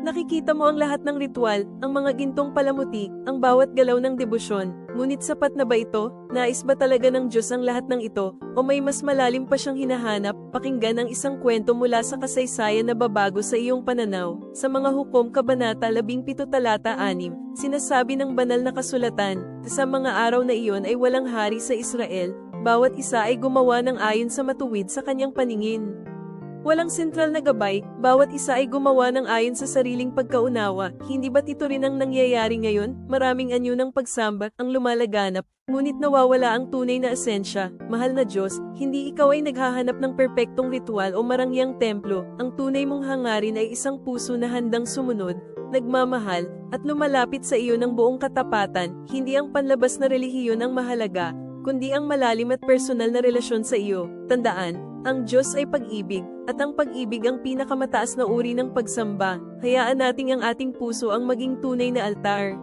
Nakikita mo ang lahat ng ritual, ang mga gintong palamuti, ang bawat galaw ng debosyon. Ngunit sapat na ba ito? Nais ba talaga ng Diyos ang lahat ng ito? O may mas malalim pa siyang hinahanap? Pakinggan ang isang kwento mula sa kasaysayan na babago sa iyong pananaw. Sa mga hukom Kabanata 17 talata 6, sinasabi ng banal na kasulatan, sa mga araw na iyon ay walang hari sa Israel, bawat isa ay gumawa ng ayon sa matuwid sa kanyang paningin. Walang sentral na gabay, bawat isa ay gumawa ng ayon sa sariling pagkaunawa. Hindi ba't ito rin ang nangyayari ngayon? Maraming anyo ng pagsamba ang lumalaganap, ngunit nawawala ang tunay na esensya. Mahal na Diyos, hindi ikaw ay naghahanap ng perpektong ritual o marangyang templo. Ang tunay mong hangarin ay isang puso na handang sumunod, nagmamahal, at lumalapit sa iyo ng buong katapatan. Hindi ang panlabas na relihiyon ang mahalaga, kundi ang malalim at personal na relasyon sa iyo. Tandaan, ang Diyos ay pag-ibig, at ang pag-ibig ang pinakamataas na uri ng pagsamba. Hayaan nating ang ating puso ang maging tunay na altar.